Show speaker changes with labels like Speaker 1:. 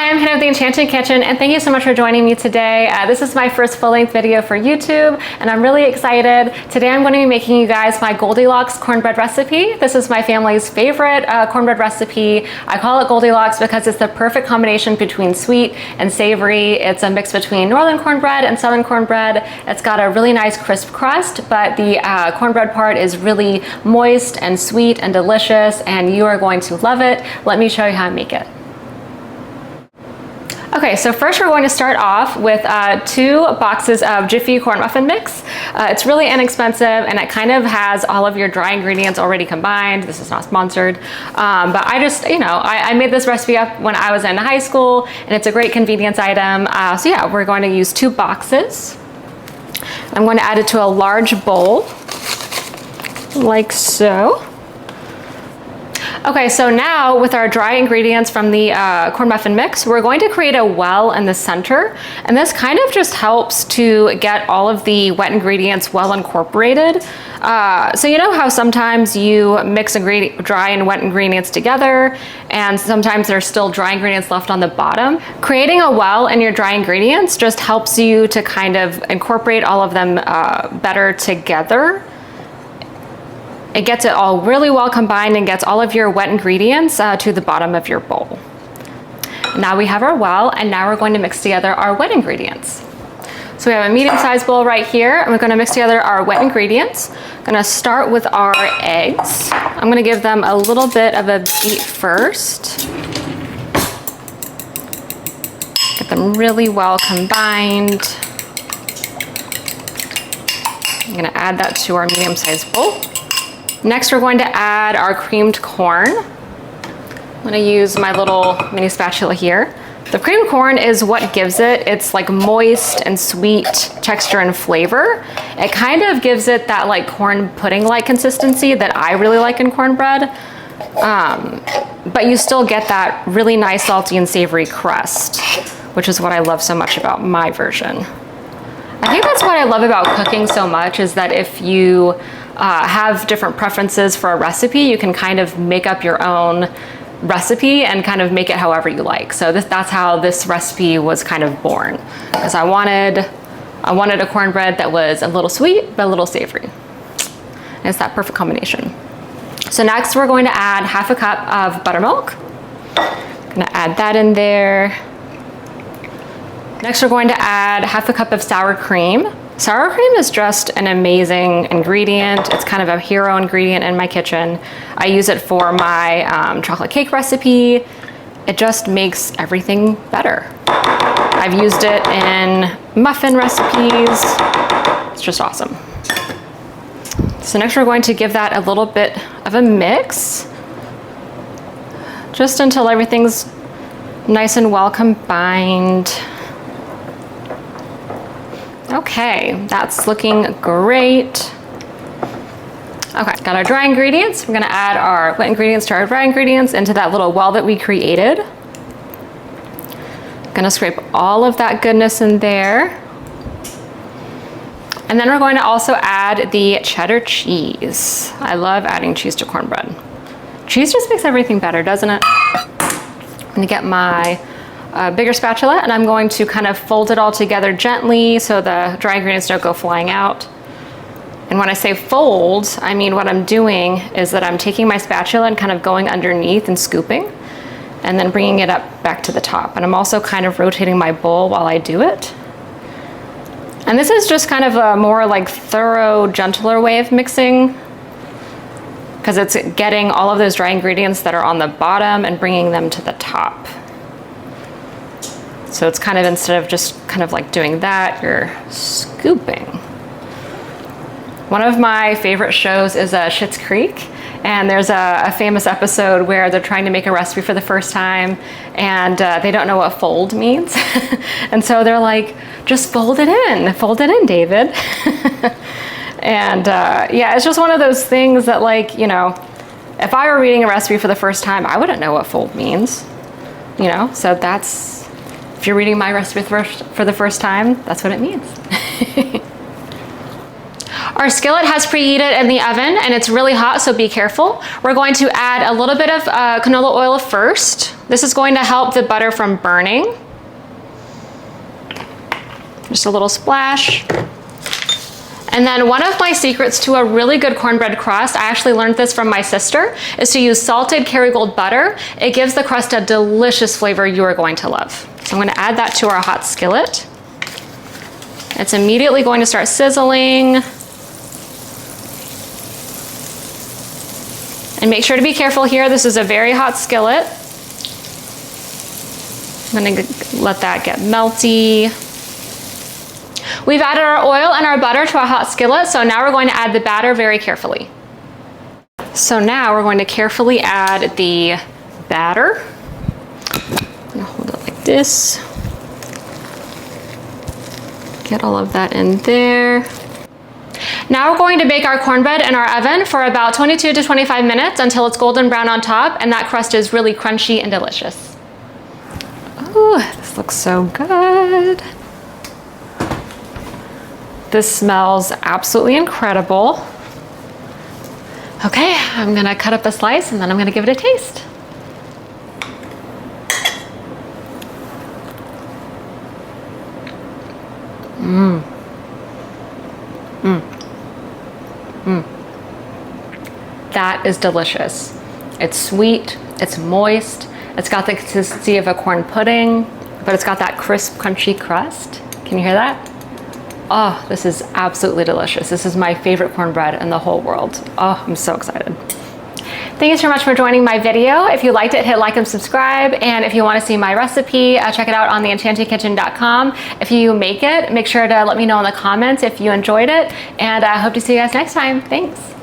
Speaker 1: Hi, I'm Hannah of the Enchanted Kitchen, and thank you so much for joining me today. This is my first full-length video for YouTube, and I'm really excited. Today I'm going to be making you guys my Goldilocks cornbread recipe. This is my family's favorite cornbread recipe. I call it Goldilocks because it's the perfect combination between sweet and savory. It's a mix between northern cornbread and southern cornbread. It's got a really nice crisp crust, but the cornbread part is really moist and sweet and delicious, and you are going to love it. Let me show you how to make it. Okay, so first we're going to start off with 2 boxes of Jiffy corn muffin mix. It's really inexpensive, and it kind of has all of your dry ingredients already combined. This is not sponsored, but I just, I made this recipe up when I was in high school, and it's a great convenience item. So yeah, we're going to use 2 boxes. I'm going to add it to a large bowl, like so. Okay, so now with our dry ingredients from the corn muffin mix, we're going to create a well in the center. And this kind of just helps to get all of the wet ingredients well incorporated. So you know how sometimes you mix dry and wet ingredients together, and sometimes there's still dry ingredients left on the bottom? Creating a well in your dry ingredients just helps you to kind of incorporate all of them better together. It gets it all really well combined and gets all of your wet ingredients to the bottom of your bowl. Now we have our well, and now we're going to mix together our wet ingredients. So we have a medium-sized bowl right here, and we're going to mix together our wet ingredients. I'm going to start with our eggs. I'm going to give them a little bit of a beat first. Get them really well combined. I'm going to add that to our medium-sized bowl. Next, we're going to add our creamed corn. I'm going to use my little mini spatula here. The creamed corn is what gives it its like moist and sweet texture and flavor. It kind of gives it that like corn pudding-like consistency that I really like in cornbread. But you still get that really nice salty and savory crust, which is what I love so much about my version. I think that's what I love about cooking so much, is that if you have different preferences for a recipe, you can kind of make up your own recipe and kind of make it however you like. So that's how this recipe was kind of born, because I wanted a cornbread that was a little sweet but a little savory. And it's that perfect combination. So next we're going to add half a cup of buttermilk. I'm gonna add that in there. Next we're going to add half a cup of sour cream. Sour cream is just an amazing ingredient. It's kind of a hero ingredient in my kitchen. I use it for my chocolate cake recipe. It just makes everything better. I've used it in muffin recipes. It's just awesome. So next we're going to give that a little bit of a mix, just until everything's nice and well combined. Okay, that's looking great. Okay, got our dry ingredients. We're gonna add our wet ingredients to our dry ingredients into that little well that we created. Gonna scrape all of that goodness in there. And then we're going to also add the cheddar cheese. I love adding cheese to cornbread. Cheese just makes everything better, doesn't it? I'm gonna get my bigger spatula, and I'm going to kind of fold it all together gently so the dry ingredients don't go flying out. And when I say fold, I mean what I'm doing is that I'm taking my spatula and kind of going underneath and scooping, and then bringing it up back to the top. And I'm also kind of rotating my bowl while I do it. And this is just kind of a more like thorough, gentler way of mixing, because it's getting all of those dry ingredients that are on the bottom and bringing them to the top. So it's kind of, instead of just kind of like doing that, you're scooping. One of my favorite shows is Schitt's Creek, and there's a famous episode where they're trying to make a recipe for the first time, and they don't know what fold means. And so they're like, just fold it in, David. And yeah, it's just one of those things that, like, if I were reading a recipe for the first time, I wouldn't know what fold means, so that's, if you're reading my recipe for the first time, that's what it means. Our skillet has preheated in the oven, and it's really hot, so be careful. We're going to add a little bit of canola oil first. This is going to help the butter from burning. Just a little splash. And then one of my secrets to a really good cornbread crust, I actually learned this from my sister, is to use salted Kerrygold butter. It gives the crust a delicious flavor you are going to love. So I'm going to add that to our hot skillet. It's immediately going to start sizzling. And make sure to be careful here. This is a very hot skillet. I'm going to let that get melty. We've added our oil and our butter to our hot skillet, so now we're going to add the batter very carefully. So now we're going to carefully add the batter. I'm going to hold it like this. Get all of that in there. Now we're going to bake our cornbread in our oven for about 22 to 25 minutes until it's golden brown on top and that crust is really crunchy and delicious. Ooh, this looks so good. This smells absolutely incredible. Okay, I'm gonna cut up a slice and then I'm gonna give it a taste. That is delicious. It's sweet, it's moist, it's got the consistency of a corn pudding, but it's got that crisp, crunchy crust. Can you hear that? Oh, this is absolutely delicious. This is my favorite cornbread in the whole world. Oh, I'm so excited. Thank you so much for joining my video. If you liked it, hit like and subscribe. And if you want to see my recipe, check it out on theenchantedkitchen.com. If you make it, make sure to let me know in the comments if you enjoyed it. And I hope to see you guys next time. Thanks.